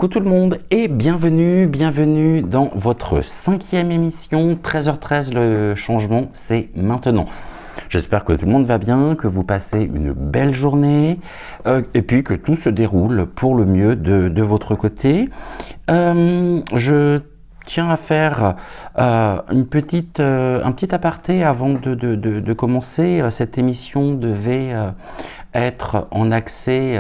Coucou tout le monde et bienvenue dans votre 5e émission, 13h13, le changement c'est maintenant. J'espère que tout le monde va bien, que vous passez une belle journée et puis que tout se déroule pour le mieux de votre côté. Je tiens à faire un petit aparté avant de commencer. Cette émission devait être en accès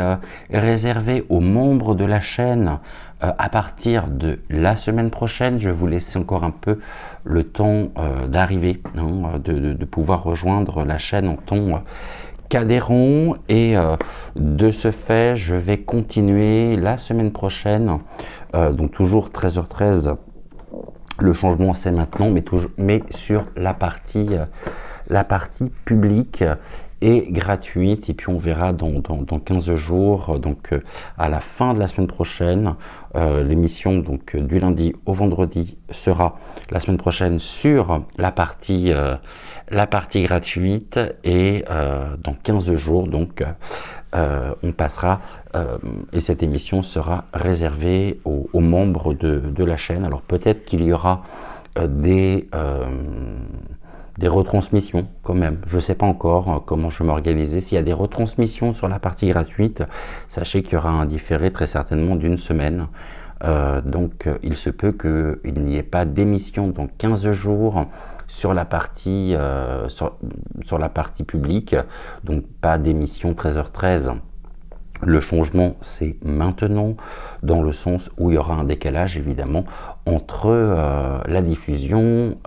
réservé aux membres de la chaîne à partir de la semaine prochaine. Je vais vous laisser encore un peu le temps d'arriver, de pouvoir rejoindre la chaîne en tant qu'adhérent, et de ce fait je vais continuer la semaine prochaine, donc toujours 13h13, le changement c'est maintenant, mais sur la partie publique et gratuite, et puis on verra dans 15 jours, donc à la fin de la semaine prochaine. L'émission donc du lundi au vendredi sera la semaine prochaine sur la partie gratuite, et dans 15 jours donc on passera et cette émission sera réservée aux membres de la chaîne. Alors peut-être qu'il y aura des retransmissions quand même. Je ne sais pas encore comment je vais m'organiser. S'il y a des retransmissions sur la partie gratuite, sachez qu'il y aura un différé très certainement d'une semaine. Donc il se peut qu'il n'y ait pas d'émission dans 15 jours sur la partie sur la partie publique, donc pas d'émission 13h13. Le changement c'est maintenant, dans le sens où il y aura un décalage évidemment entre la diffusion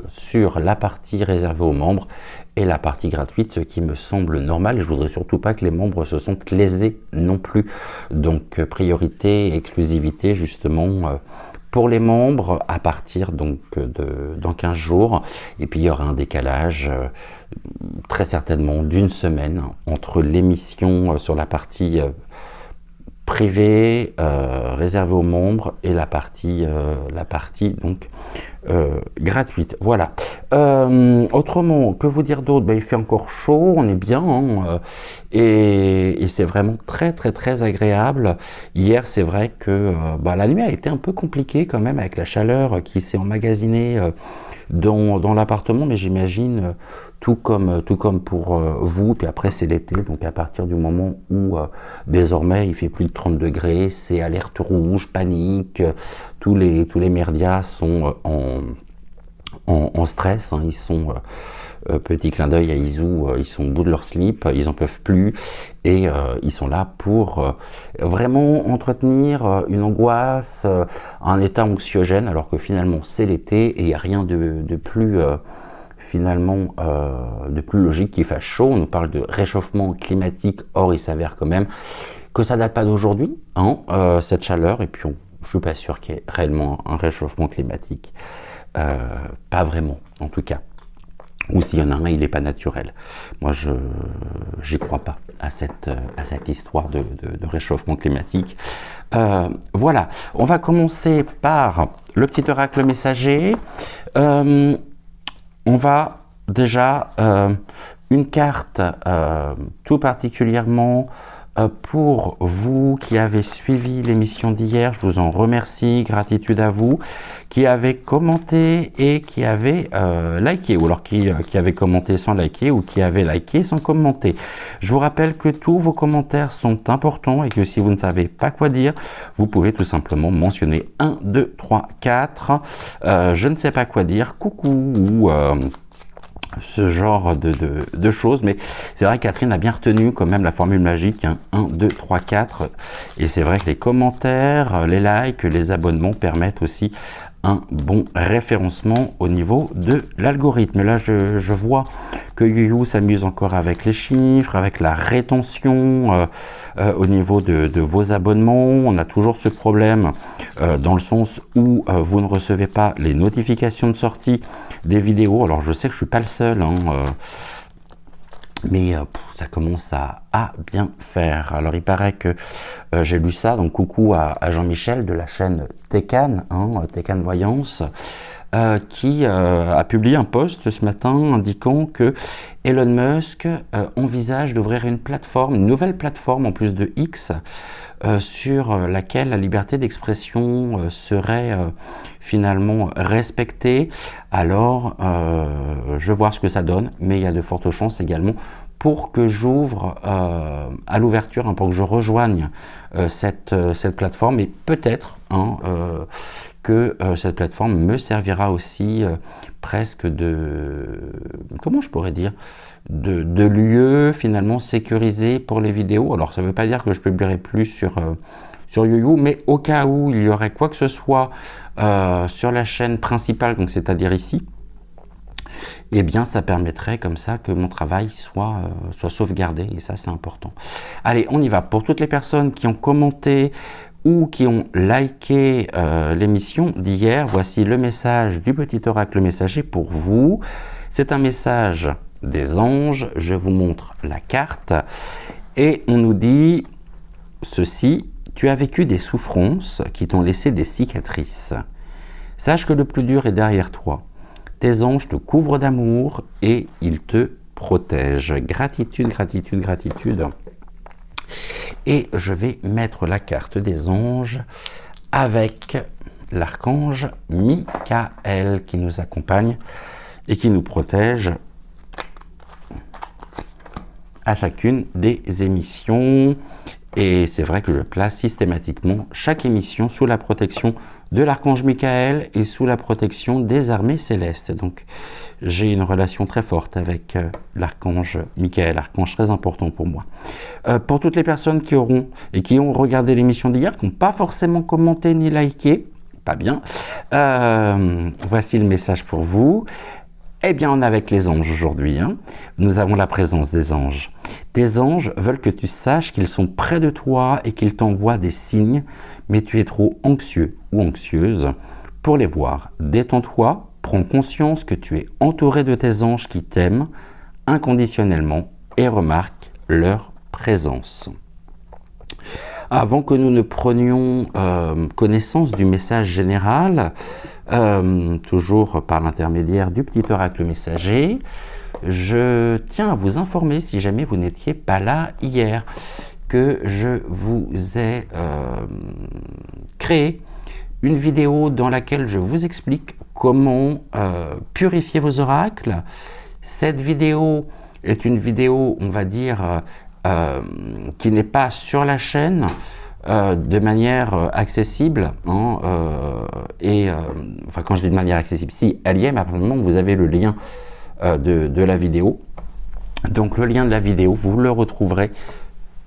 sur la partie réservée aux membres et la partie gratuite, ce qui me semble normal, et je voudrais surtout pas que les membres se sentent lésés non plus. Donc priorité et exclusivité justement pour les membres à partir donc dans 15 jours, et puis il y aura un décalage très certainement d'une semaine entre l'émission sur la partie privée réservée aux membres et la partie donc gratuite. Voilà. Autrement, que vous dire d'autre? Il fait encore chaud, on est bien, et c'est vraiment très agréable. Hier, c'est vrai que la nuit a été un peu compliquée quand même, avec la chaleur qui s'est emmagasinée dans l'appartement, mais j'imagine tout comme pour vous. Puis après c'est l'été, donc à partir du moment où désormais il fait plus de 30 degrés, c'est alerte rouge, panique, tous les médias sont en stress, ils sont petit clin d'œil à Izu, ils sont au bout de leur slip, ils en peuvent plus, et ils sont là pour vraiment entretenir une angoisse, un état anxiogène, alors que finalement c'est l'été et il n'y a rien de plus finalement de plus logique qu'il fasse chaud. On nous parle de réchauffement climatique, or il s'avère quand même que ça date pas d'aujourd'hui, cette chaleur, et puis je suis pas sûr qu'il y ait réellement un réchauffement climatique, pas vraiment en tout cas, ou s'il y en a un, il n'est pas naturel. Moi j'y crois pas à cette histoire de réchauffement climatique. Voilà, on va commencer par le petit oracle messager. On va déjà une carte tout particulièrement pour vous qui avez suivi l'émission d'hier. Je vous en remercie, gratitude à vous, qui avez commenté et qui avez liké, ou alors qui avez commenté sans liker, ou qui avez liké sans commenter. Je vous rappelle que tous vos commentaires sont importants, et que si vous ne savez pas quoi dire, vous pouvez tout simplement mentionner 1, 2, 3, 4, je ne sais pas quoi dire, coucou, ou ce genre de choses. Mais c'est vrai que Catherine a bien retenu quand même la formule magique, 1, 2, 3, 4, et c'est vrai que les commentaires, les likes, les abonnements permettent aussi un bon référencement au niveau de l'algorithme. Là je vois que Yuyu s'amuse encore avec les chiffres, avec la rétention au niveau de vos abonnements. On a toujours ce problème dans le sens où vous ne recevez pas les notifications de sortie des vidéos. Alors je sais que je suis pas le seul, mais ça commence à bien faire. Alors il paraît que j'ai lu ça, donc coucou à Jean-Michel de la chaîne Tecan, Tecan Voyance, qui a publié un post ce matin indiquant que Elon Musk envisage d'ouvrir une plateforme, une nouvelle plateforme en plus de X, sur laquelle la liberté d'expression serait finalement respectée. Alors, je vais voir ce que ça donne, mais il y a de fortes chances également pour que j'ouvre à l'ouverture, hein, pour que je rejoigne cette plateforme, et peut-être que cette plateforme me servira aussi presque comment je pourrais dire, de lieu finalement sécurisé pour les vidéos. Alors ça ne veut pas dire que je publierai plus sur YouYou, mais au cas où il y aurait quoi que ce soit sur la chaîne principale, donc c'est-à-dire ici, eh bien ça permettrait comme ça que mon travail soit sauvegardé, et ça c'est important. Allez, on y va. Pour toutes les personnes qui ont commenté ou qui ont liké l'émission d'hier, voici le message du petit oracle messager pour vous. C'est un message des anges. Je vous montre la carte et on nous dit ceci: tu as vécu des souffrances qui t'ont laissé des cicatrices. Sache que le plus dur est derrière toi. Tes anges te couvrent d'amour et ils te protègent. Gratitude, gratitude, gratitude. Et je vais mettre la carte des anges avec l'archange Michael qui nous accompagne et qui nous protège à chacune des émissions. Et c'est vrai que je place systématiquement chaque émission sous la protection de l'archange Michael et sous la protection des armées célestes. Donc j'ai une relation très forte avec l'archange Michael, archange très important pour moi. Pour toutes les personnes qui auront et qui ont regardé l'émission d'hier, qui n'ont pas forcément commenté ni liké, pas bien, voici le message pour vous. Eh bien, on est avec les anges aujourd'hui. Nous avons la présence des anges. Tes anges veulent que tu saches qu'ils sont près de toi et qu'ils t'envoient des signes, mais tu es trop anxieux ou anxieuse pour les voir. Détends-toi, prends conscience que tu es entouré de tes anges qui t'aiment inconditionnellement et remarque leur présence. Avant que nous ne prenions connaissance du message général, toujours par l'intermédiaire du petit oracle messager, je tiens à vous informer, si jamais vous n'étiez pas là hier, que je vous ai créé une vidéo dans laquelle je vous explique comment purifier vos oracles. Cette vidéo est une vidéo, on va dire, qui n'est pas sur la chaîne de manière accessible, enfin quand je dis de manière accessible, si elle y est, mais apparemment vous avez le lien de la vidéo. Donc le lien de la vidéo, vous le retrouverez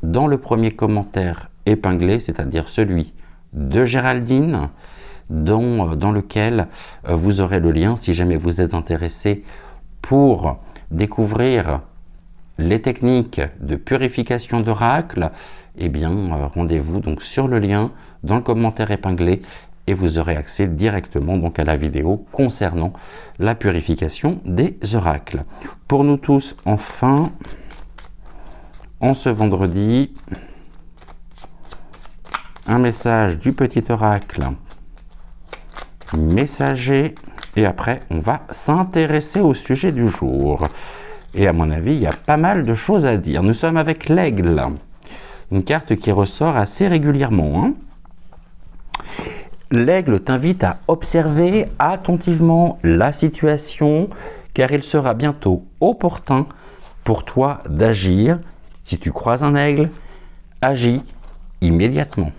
dans le premier commentaire épinglé, c'est-à-dire celui de Géraldine, dans lequel vous aurez le lien si jamais vous êtes intéressé pour découvrir les techniques de purification d'oracle. Eh bien, rendez-vous donc sur le lien dans le commentaire épinglé et vous aurez accès directement donc à la vidéo concernant la purification des oracles. Pour nous tous, enfin, en ce vendredi, un message du petit oracle messager et après on va s'intéresser au sujet du jour. Et à mon avis, il y a pas mal de choses à dire. Nous sommes avec l'aigle, une carte qui ressort assez régulièrement. L'aigle t'invite à observer attentivement la situation, car il sera bientôt opportun pour toi d'agir. Si tu croises un aigle, agis immédiatement.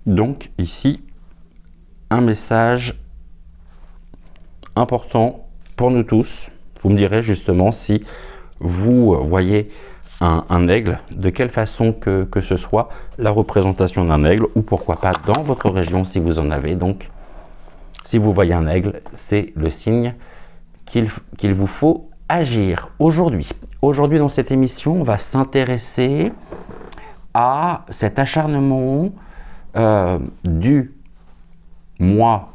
Donc ici, un message important pour nous tous. Vous me direz justement si vous voyez un aigle, de quelle façon que ce soit, la représentation d'un aigle, ou pourquoi pas dans votre région si vous en avez. Donc, si vous voyez un aigle, c'est le signe qu'il vous faut agir aujourd'hui. Aujourd'hui, dans cette émission, on va s'intéresser à cet acharnement du mois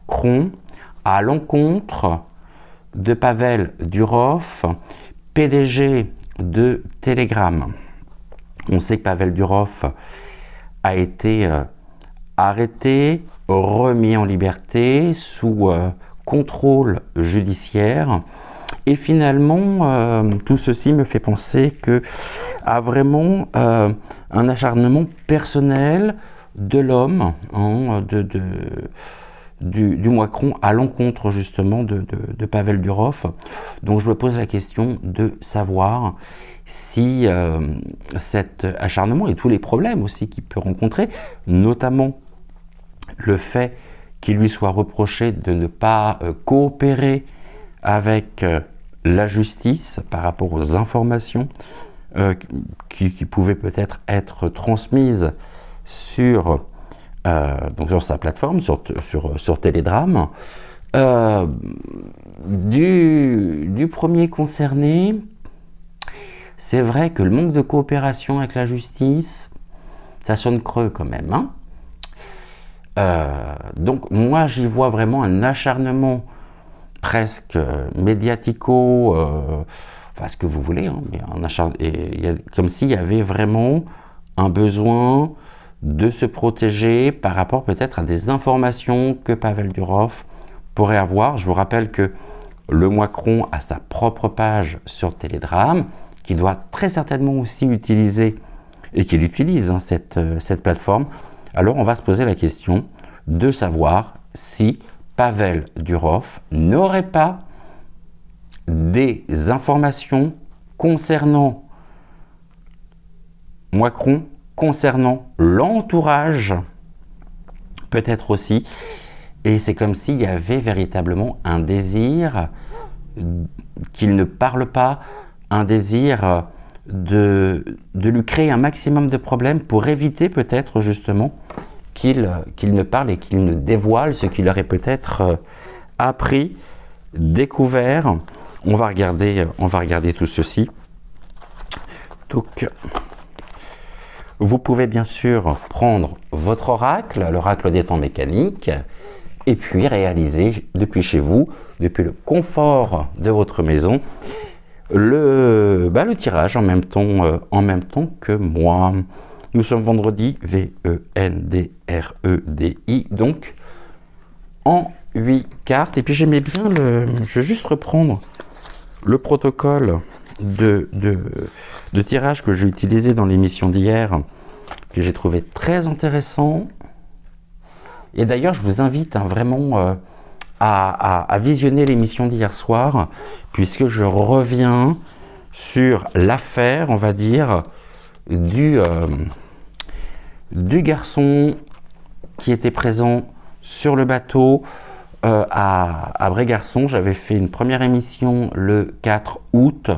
Cron à l'encontre de Pavel Durov, PDG de Telegram. On sait que Pavel Durov a été arrêté, remis en liberté sous contrôle judiciaire. Et finalement, tout ceci me fait penser à vraiment un acharnement personnel de l'homme, hein, du Macron à l'encontre justement de Pavel Durov. Donc je me pose la question de savoir si cet acharnement et tous les problèmes aussi qu'il peut rencontrer, notamment le fait qu'il lui soit reproché de ne pas coopérer avec la justice par rapport aux informations qui pouvaient peut-être être transmises sur sa plateforme, sur Telegram. Du premier concerné, c'est vrai que le manque de coopération avec la justice, ça sonne creux quand même, hein. Donc moi j'y vois vraiment un acharnement presque médiatico, enfin ce que vous voulez, hein, mais comme s'il y avait vraiment un besoin de se protéger par rapport peut-être à des informations que Pavel Durov pourrait avoir. Je vous rappelle que le Macron a sa propre page sur Telegram, qui doit très certainement aussi utiliser, et qu'il utilise, hein, cette plateforme. Alors on va se poser la question de savoir si Pavel Durov n'aurait pas des informations concernant Macron, concernant l'entourage, peut-être aussi. Et c'est comme s'il y avait véritablement un désir qu'il ne parle pas, un désir de lui créer un maximum de problèmes pour éviter peut-être justement qu'il ne parle et qu'il ne dévoile ce qu'il aurait peut-être appris, découvert. On va regarder tout ceci. Donc, vous pouvez bien sûr prendre votre oracle, l'oracle des temps mécaniques, et puis réaliser depuis chez vous, depuis le confort de votre maison, le tirage en même temps que moi. Nous sommes vendredi, V-E-N-D-R-E-D-I, donc en 8 cartes. Et puis j'aimais bien je vais juste reprendre le protocole de tirage que j'ai utilisé dans l'émission d'hier, que j'ai trouvé très intéressant. Et d'ailleurs, je vous invite, hein, vraiment à visionner l'émission d'hier soir, puisque je reviens sur l'affaire, on va dire, du garçon qui était présent sur le bateau à Brégarçon. J'avais fait une première émission le 4 août,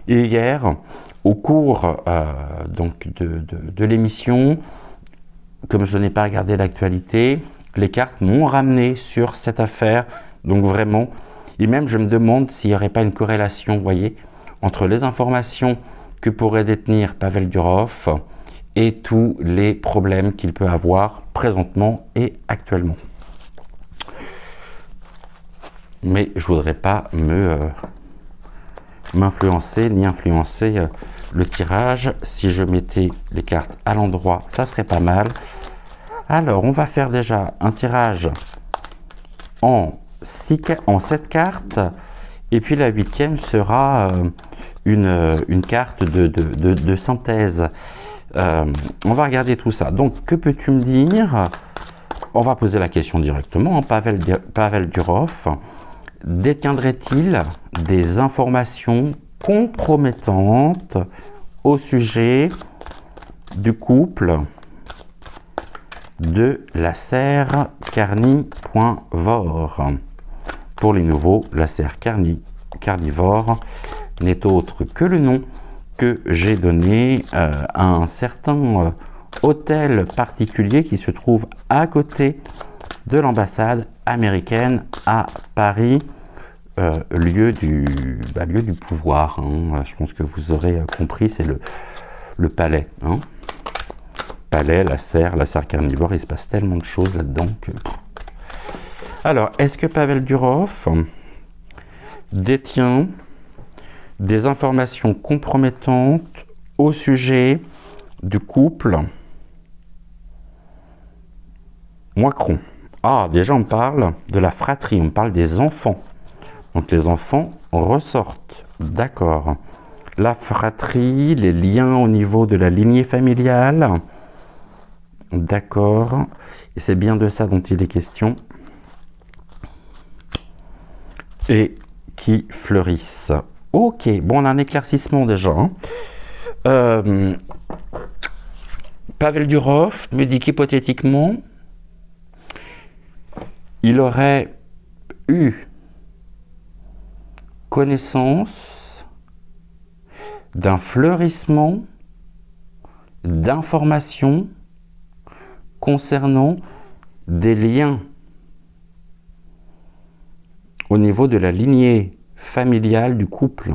et hier, au cours donc de l'émission, comme je n'ai pas regardé l'actualité, les cartes m'ont ramené sur cette affaire. Donc vraiment, et même je me demande s'il n'y aurait pas une corrélation, vous voyez, entre les informations que pourrait détenir Pavel Durov et tous les problèmes qu'il peut avoir présentement et actuellement. Mais je voudrais pas m'influencer ni influencer le tirage. Si je mettais les cartes à l'endroit, ça serait pas mal. Alors, on va faire déjà un tirage en 7 cartes, et puis la 8e sera une carte de synthèse. On va regarder tout ça. Donc, que peux-tu me dire? On va poser la question directement. Pavel Durov détiendrait-il des informations compromettantes au sujet du couple de Lasserre-Carny.Vor? Pour les nouveaux, Lasserre-Carnivore n'est autre que le nom que j'ai donné à un certain hôtel particulier qui se trouve à côté de l'ambassade américaine à Paris, lieu du pouvoir, hein. Je pense que vous aurez compris, c'est le palais, hein. Palais, Lasserre-Carnivore, il se passe tellement de choses là-dedans que... Alors, est-ce que Pavel Durov détient des informations compromettantes au sujet du couple Macron? Ah, déjà on parle de la fratrie, on parle des enfants. Donc les enfants ressortent, d'accord. La fratrie, les liens au niveau de la lignée familiale, d'accord. Et c'est bien de ça dont il est question. Et qui fleurissent. Ok, bon, on a un éclaircissement déjà. Pavel Durov me dit qu'hypothétiquement, il aurait eu connaissance d'un fleurissement d'informations concernant des liens au niveau de la lignée familiale du couple.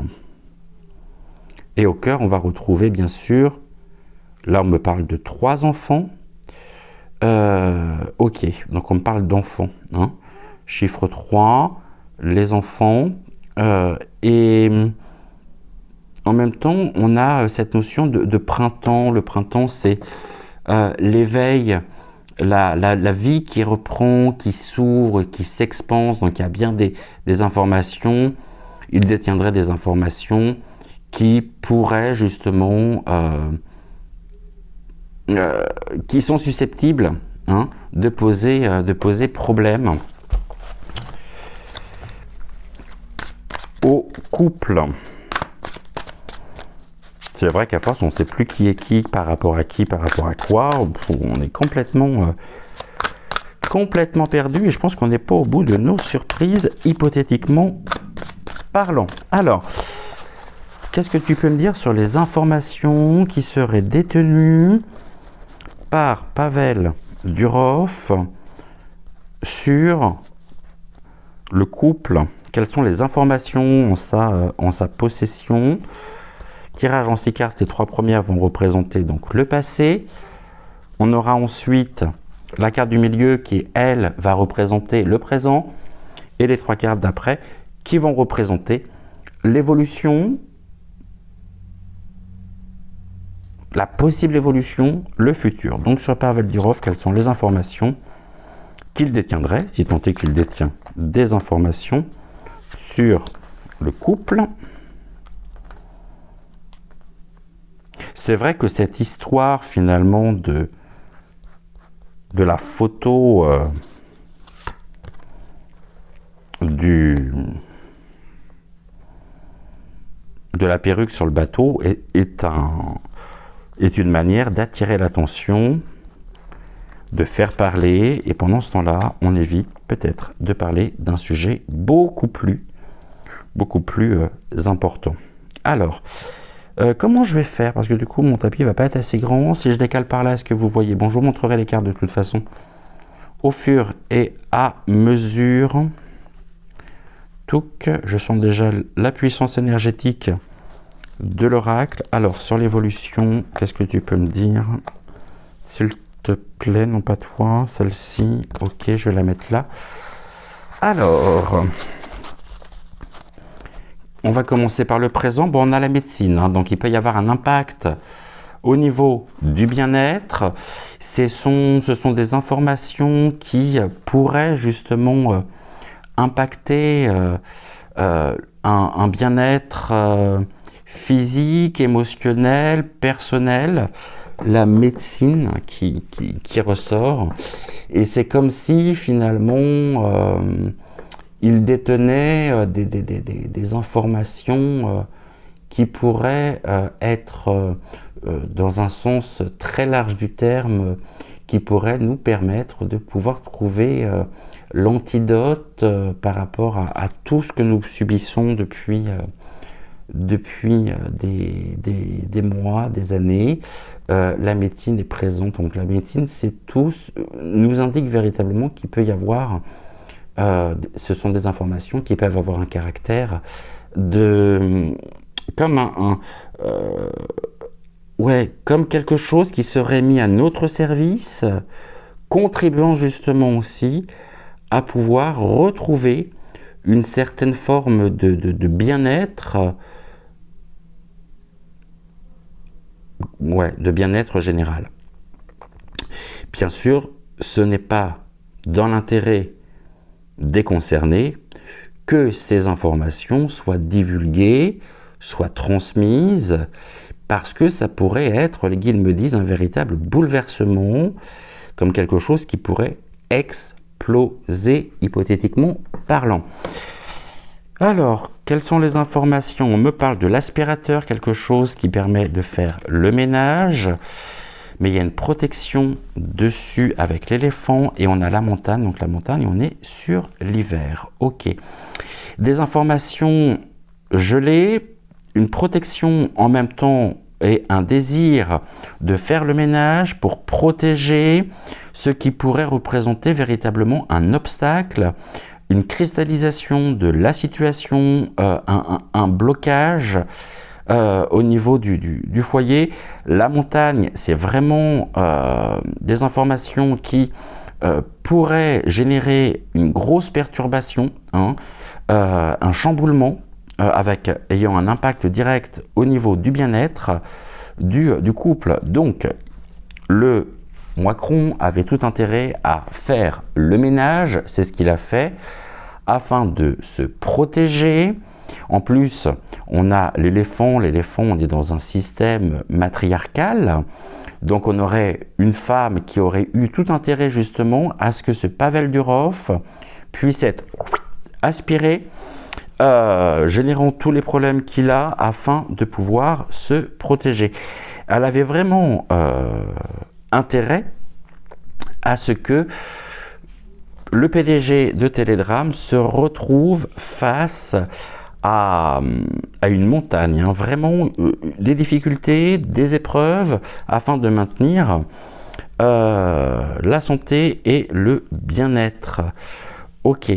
Et au cœur, on va retrouver bien sûr, là on me parle de 3 enfants. Ok, donc on me parle d'enfants. Hein. Chiffre 3, les enfants. Et en même temps, on a cette notion de printemps. Le printemps, c'est l'éveil, la vie qui reprend, qui s'ouvre, qui s'expanse. Donc il y a bien des informations. Il détiendrait des informations qui pourraient justement, qui sont susceptibles hein, de poser problème au couple. C'est vrai qu'à force, on ne sait plus qui est qui, par rapport à quoi. On est complètement perdu et je pense qu'on n'est pas au bout de nos surprises, hypothétiquement parlant. Alors, qu'est-ce que tu peux me dire sur les informations qui seraient détenues par Pavel Durov sur le couple? Quelles sont les informations en sa possession? Tirage en 6 cartes, les 3 premières vont représenter donc le passé. On aura ensuite la carte du milieu qui, elle, va représenter le présent. Et les 3 cartes d'après qui vont représenter l'évolution, la possible évolution, le futur. Donc sur Pavel Durov, quelles sont les informations qu'il détiendrait, si tant est qu'il détient des informations sur le couple. C'est vrai que cette histoire finalement de la photo de la perruque sur le bateau est une manière d'attirer l'attention, de faire parler, et pendant ce temps-là, on évite peut-être de parler d'un sujet beaucoup plus important. Alors, comment je vais faire? Parce que du coup, mon tapis va pas être assez grand. Si je décale par là, est-ce que vous voyez? Bon, je vous montrerai les cartes de toute façon au fur et à mesure. Touc, je sens déjà la puissance énergétique de l'oracle. Alors, sur l'évolution, qu'est-ce que tu peux me dire? S'il te plaît, non pas toi, celle-ci. Ok, je vais la mettre là. Alors, on va commencer par le présent. Bon, on a la médecine, hein, donc il peut y avoir un impact au niveau du bien-être. Ce sont des informations qui pourraient justement impacter un bien-être physique, émotionnel, personnel. La médecine qui ressort. Et c'est comme si finalement il détenait des informations qui pourraient être, dans un sens très large du terme, qui pourraient nous permettre de pouvoir trouver l'antidote par rapport à tout ce que nous subissons depuis des mois, des années. La médecine est présente. Donc la médecine, nous indique véritablement qu'il peut y avoir ce sont des informations qui peuvent avoir un caractère comme comme quelque chose qui serait mis à notre service, contribuant justement aussi à pouvoir retrouver une certaine forme de bien-être, de bien-être général. Bien sûr, ce n'est pas dans l'intérêt des concernés, que ces informations soient divulguées, soient transmises, parce que ça pourrait être, les guides me disent, un véritable bouleversement, comme quelque chose qui pourrait exploser, hypothétiquement parlant. Alors, quelles sont les informations? On me parle de l'aspirateur, quelque chose qui permet de faire le ménage, mais il y a une protection dessus avec l'éléphant, et on a la montagne, donc la montagne, on est sur l'hiver. Ok. Des informations gelées, une protection en même temps et un désir de faire le ménage pour protéger ce qui pourrait représenter véritablement un obstacle, une cristallisation de la situation, un blocage au niveau du foyer. La montagne, c'est vraiment des informations qui pourraient générer une grosse perturbation, hein, un chamboulement, ayant un impact direct au niveau du bien-être du couple. Donc, le Macron avait tout intérêt à faire le ménage, c'est ce qu'il a fait, afin de se protéger. En plus, on a l'éléphant, on est dans un système matriarcal, donc on aurait une femme qui aurait eu tout intérêt justement à ce que ce Pavel Durov puisse être aspiré, générant tous les problèmes qu'il a afin de pouvoir se protéger. Elle avait vraiment intérêt à ce que le PDG de Télédrame se retrouve face à une montagne, hein, vraiment des difficultés, des épreuves, afin de maintenir la santé et le bien-être. Ok,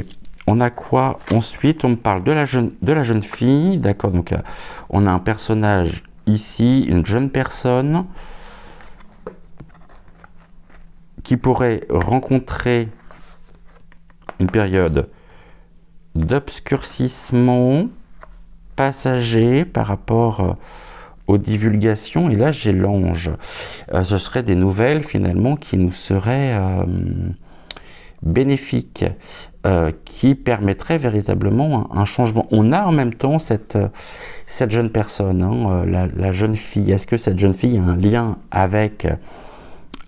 on a quoi ensuite? On me parle de la jeune fille, d'accord, donc on a un personnage ici, une jeune personne qui pourrait rencontrer une période d'obscurcissement passager par rapport aux divulgations. Et là, j'ai l'ange. Ce seraient des nouvelles, finalement, qui nous seraient bénéfiques, qui permettraient véritablement un changement. On a en même temps cette jeune personne, hein, la jeune fille. Est-ce que cette jeune fille a un lien avec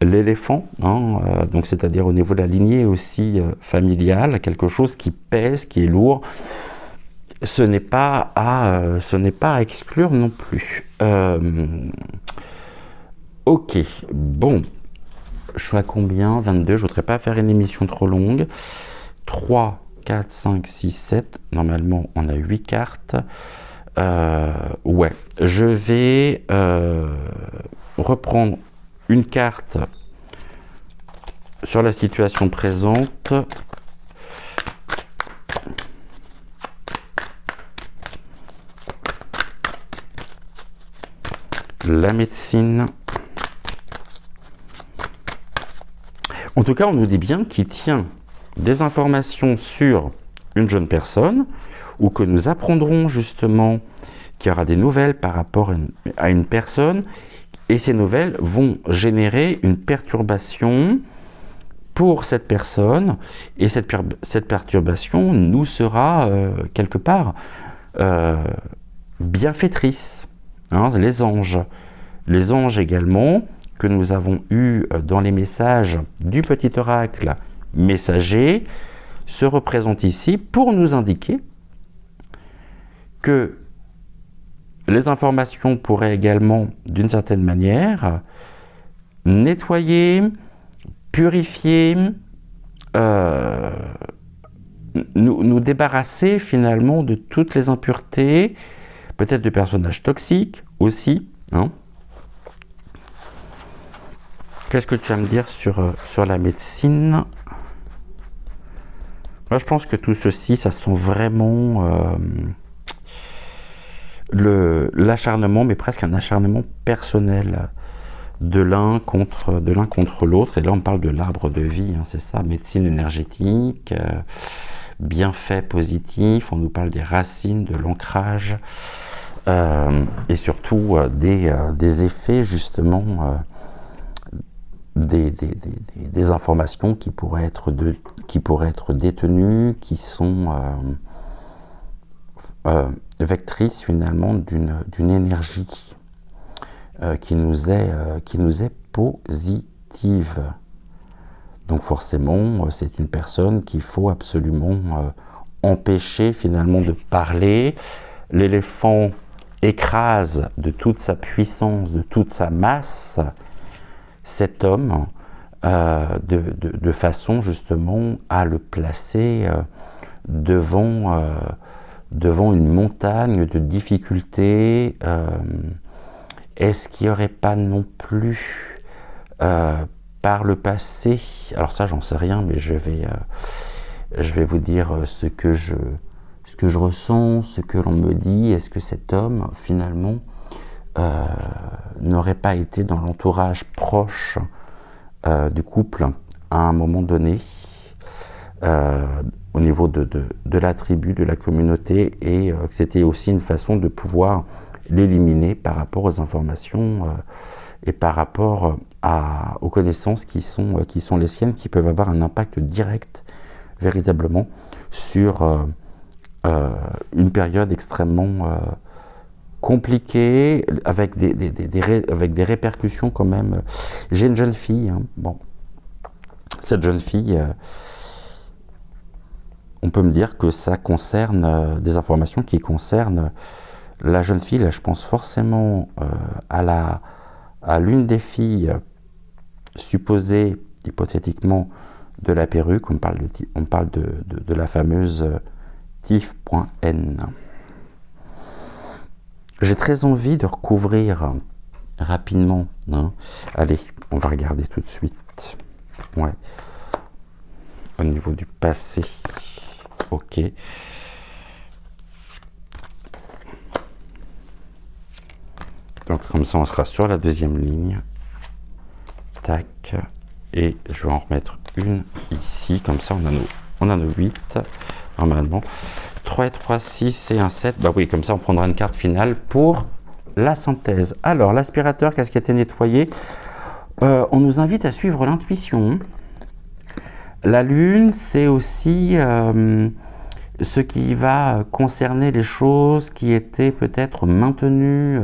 l'éléphant, hein, donc c'est-à-dire au niveau de la lignée aussi familiale, quelque chose qui pèse, qui est lourd? Ce n'est pas à exclure non plus. Ok, bon, je suis à combien? 22, je ne voudrais pas faire une émission trop longue. 3, 4, 5, 6, 7, normalement on a 8 cartes. Ouais, je vais reprendre une carte sur la situation présente. La médecine. En tout cas, on nous dit bien qu'il tient des informations sur une jeune personne, ou que nous apprendrons justement qu'il y aura des nouvelles par rapport à une personne. Et ces nouvelles vont générer une perturbation pour cette personne. Et cette perturbation nous sera quelque part bienfaitrice. Hein, les anges. Les anges également, que nous avons eus dans les messages du petit oracle messager, se représentent ici pour nous indiquer que les informations pourraient également, d'une certaine manière, nettoyer, purifier, nous débarrasser finalement de toutes les impuretés, peut-être de personnages toxiques aussi. Hein. Qu'est-ce que tu vas me dire sur la médecine? Moi, je pense que tout ceci, ça sent vraiment l'acharnement, mais presque un acharnement personnel de l'un contre l'autre. Et là, on parle de l'arbre de vie, hein, c'est ça, médecine énergétique, bienfaits positifs, on nous parle des racines, de l'ancrage, et surtout des effets, justement, des informations qui pourraient être détenues, qui sont vectrices finalement d'une énergie qui nous est positive. Donc forcément, c'est une personne qu'il faut absolument empêcher finalement de parler. L'éléphant écrase de toute sa puissance, de toute sa masse, cet homme, de façon justement à le placer devant une montagne de difficultés. Est-ce qu'il n'y aurait pas non plus par le passé, alors ça j'en sais rien, mais je vais vous dire ce que je ressens, ce que l'on me dit. Est-ce que cet homme finalement n'aurait pas été dans l'entourage proche du couple à un moment donné, au niveau de la tribu, de la communauté, et que c'était aussi une façon de pouvoir l'éliminer par rapport aux informations et par rapport aux connaissances qui sont les siennes, qui peuvent avoir un impact direct véritablement sur une période extrêmement compliquée, avec des répercussions quand même. J'ai une jeune fille, hein, bon, cette jeune fille, on peut me dire que ça concerne des informations qui concernent la jeune fille. Là, je pense forcément à l'une des filles supposées, hypothétiquement, de la perruque. On parle de la fameuse Tiff.N. J'ai très envie de recouvrir rapidement, hein. Allez, on va regarder tout de suite. Ouais. Au niveau du passé. Ok. Donc comme ça, on sera sur la deuxième ligne. Tac. Et je vais en remettre une ici. Comme ça, on a nos 8, normalement. 3 et 3, 6 et un 7. Bah oui, comme ça, on prendra une carte finale pour la synthèse. Alors, l'aspirateur, qu'est-ce qui a été nettoyé? On nous invite à suivre l'intuition. La lune, c'est aussi ce qui va concerner les choses qui étaient peut-être maintenues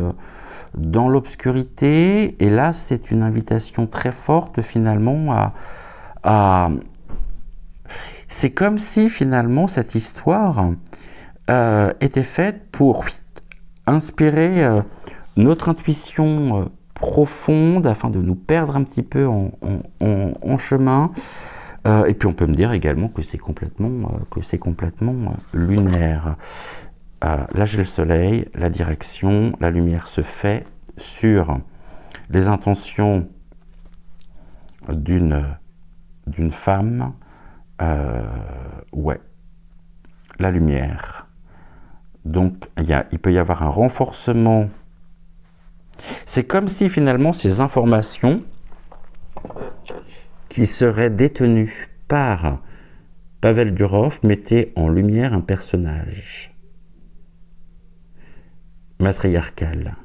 dans l'obscurité. Et là, c'est une invitation très forte finalement c'est comme si finalement cette histoire était faite pour inspirer notre intuition profonde afin de nous perdre un petit peu en chemin. Et puis on peut me dire également que c'est complètement lunaire. Là j'ai le soleil, la direction, la lumière se fait sur les intentions d'une femme. Ouais, la lumière. Donc il peut y avoir un renforcement. C'est comme si finalement ces informations qui seraient détenues par Pavel Durov mettaient en lumière un personnage matriarcal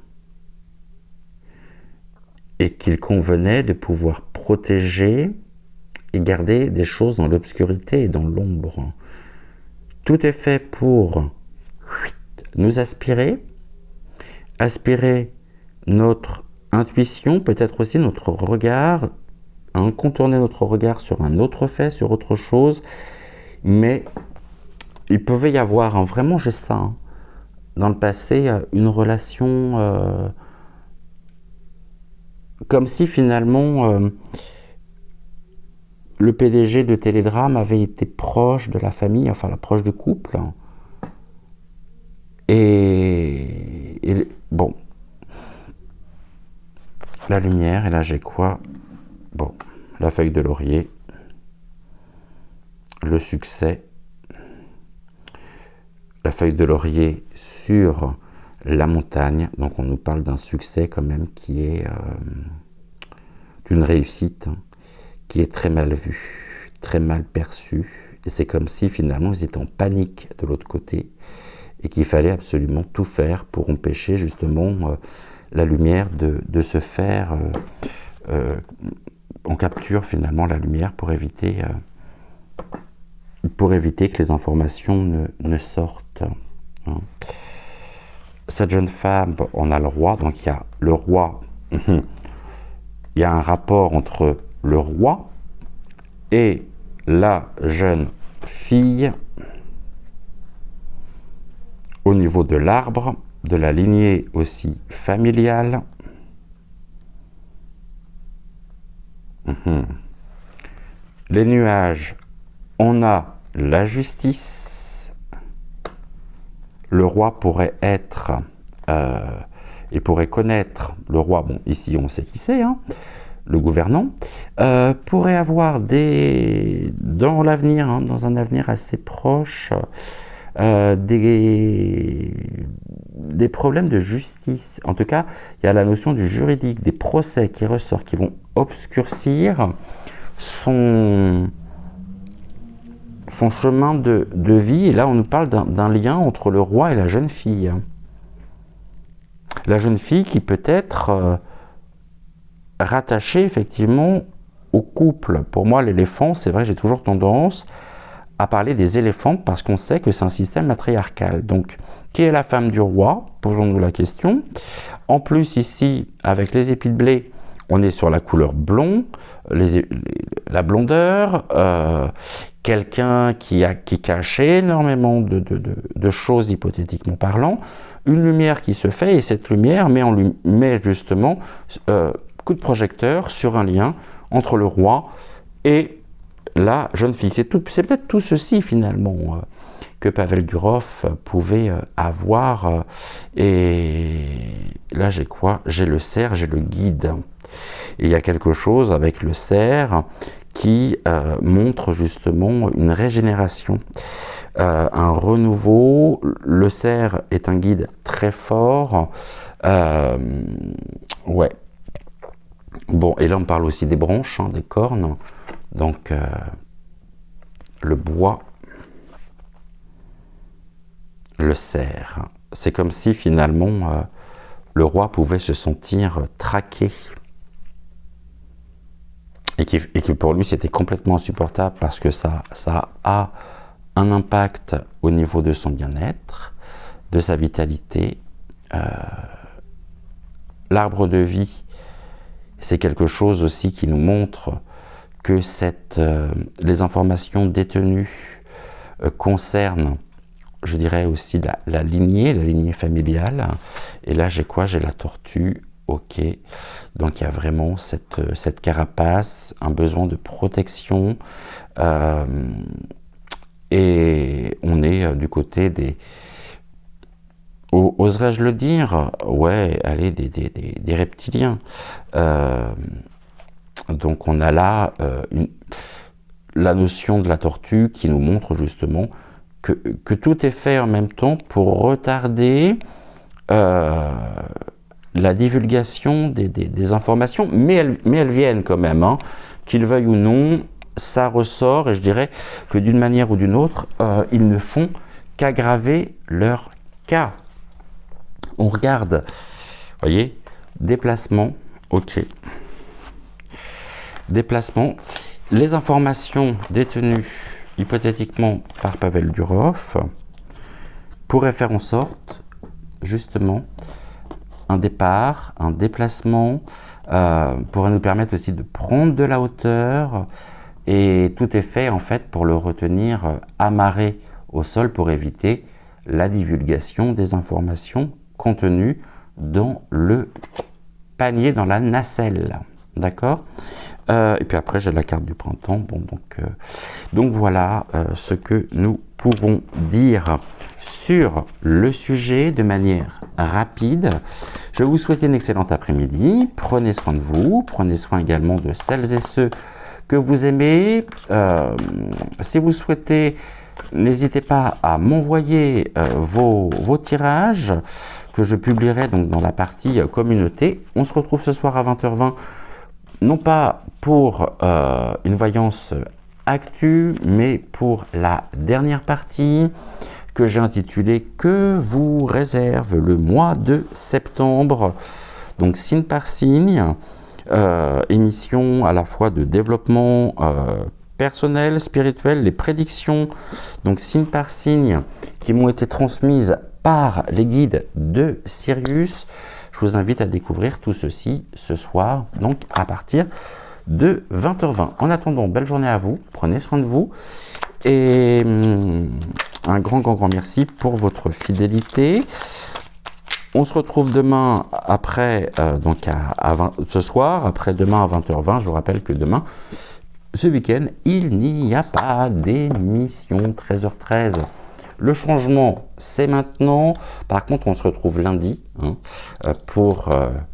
et qu'il convenait de pouvoir protéger et garder des choses dans l'obscurité et dans l'ombre. Tout est fait pour nous aspirer notre intuition, peut-être aussi notre regard, contourner notre regard sur un autre fait, sur autre chose. Mais il pouvait y avoir, vraiment j'ai ça, dans le passé, une relation comme si finalement le PDG de Télédrame avait été proche de la famille, enfin proche du couple. Et bon, la lumière, et là j'ai quoi? Bon, la feuille de laurier, le succès, la feuille de laurier sur la montagne. Donc on nous parle d'un succès quand même qui est d'une réussite, qui est très mal vue, très mal perçue. Et c'est comme si finalement ils étaient en panique de l'autre côté et qu'il fallait absolument tout faire pour empêcher justement la lumière de se faire on capture finalement la lumière pour éviter que les informations ne sortent. Hein. Cette jeune femme, on a le roi, donc il y a le roi, il y a un rapport entre le roi et la jeune fille au niveau de l'arbre, de la lignée aussi familiale. Les nuages, on a la justice. Le roi pourrait être, et pourrait connaître, le roi, bon ici on sait qui c'est, hein, le gouvernant, pourrait avoir dans l'avenir, hein, dans un avenir assez proche, des problèmes de justice. En tout cas, il y a la notion du juridique, des procès qui ressortent, qui vont obscurcir son chemin de vie. Et là, on nous parle d'un lien entre le roi et la jeune fille. La jeune fille qui peut être rattachée effectivement au couple. Pour moi, l'éléphant, c'est vrai, j'ai toujours tendance à parler des éléphants parce qu'on sait que c'est un système matriarcal. Donc, qui est la femme du roi? Posons-nous la question. En plus, ici, avec les épis de blé, on est sur la couleur blond, la blondeur, quelqu'un qui cache énormément de choses hypothétiquement parlant, une lumière qui se fait, et cette lumière met justement coup de projecteur sur un lien entre le roi et la jeune fille. C'est peut-être tout ceci finalement que Pavel Durov pouvait avoir. Et là j'ai quoi? J'ai le cerf, j'ai le guide. Et il y a quelque chose avec le cerf qui montre justement une régénération, un renouveau. Le cerf est un guide très fort. Ouais. Bon, et là on parle aussi des branches, hein, des cornes. Donc, le bois, le cerf. C'est comme si finalement le roi pouvait se sentir traqué. Et que pour lui c'était complètement insupportable parce que ça a un impact au niveau de son bien-être, de sa vitalité. L'arbre de vie, c'est quelque chose aussi qui nous montre que les informations détenues concernent, je dirais aussi la lignée familiale. Et là, j'ai quoi? J'ai la tortue, ok. Donc, il y a vraiment cette carapace, un besoin de protection. Et on est du côté des... Oserais-je le dire? Ouais, allez, des reptiliens. Donc on a là la notion de la tortue qui nous montre justement que tout est fait en même temps pour retarder la divulgation des informations, mais elles viennent quand même, hein, qu'ils veuillent ou non, ça ressort, et je dirais que d'une manière ou d'une autre, ils ne font qu'aggraver leur cas. On regarde, voyez, déplacement, ok. Déplacement, les informations détenues hypothétiquement par Pavel Durov pourraient faire en sorte, justement, un départ, un déplacement, pourrait nous permettre aussi de prendre de la hauteur, et tout est fait en fait pour le retenir amarré au sol pour éviter la divulgation des informations contenues dans le panier, dans la nacelle. D'accord? Et puis après, j'ai la carte du printemps. Bon, donc voilà ce que nous pouvons dire sur le sujet de manière rapide. Je vous souhaite une excellente après-midi. Prenez soin de vous. Prenez soin également de celles et ceux que vous aimez. Si vous souhaitez, n'hésitez pas à m'envoyer vos tirages que je publierai donc dans la partie communauté. On se retrouve ce soir à 20h20. Non pas pour une voyance actu, mais pour la dernière partie que j'ai intitulée « Que vous réserve le mois de septembre ?» Donc signe par signe, émission à la fois de développement personnel, spirituel, les prédictions, donc signe par signe, qui m'ont été transmises par les guides de Sirius. Je vous invite à découvrir tout ceci ce soir, donc à partir de 20h20. En attendant, belle journée à vous, prenez soin de vous, et un grand merci pour votre fidélité. On se retrouve demain après, donc ce soir, après demain à 20h20. Je vous rappelle que demain, ce week-end, il n'y a pas d'émission 13h13. Le changement, c'est maintenant. Par contre, on se retrouve lundi pour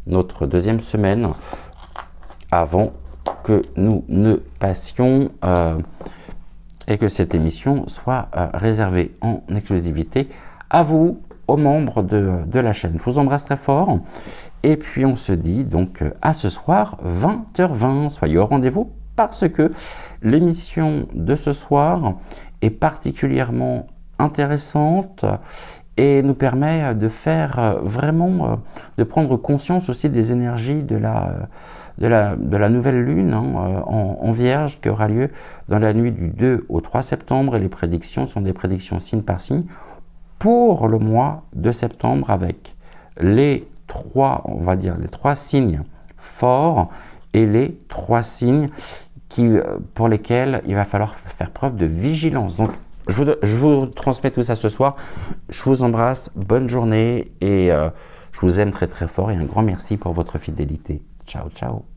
notre deuxième semaine avant que nous ne passions et que cette émission soit réservée en exclusivité à vous, aux membres de la chaîne. Je vous embrasse très fort et puis on se dit donc à ce soir 20h20. Soyez au rendez-vous parce que l'émission de ce soir est particulièrement intéressante et nous permet de faire vraiment, de prendre conscience aussi des énergies de la nouvelle lune en Vierge qui aura lieu dans la nuit du 2 au 3 septembre, et les prédictions sont des prédictions signe par signe pour le mois de septembre avec les trois, on va dire les trois signes forts et les trois signes pour lesquels il va falloir faire preuve de vigilance. Donc je vous transmets tout ça ce soir. Je vous embrasse, bonne journée et je vous aime très fort et un grand merci pour votre fidélité. Ciao, ciao.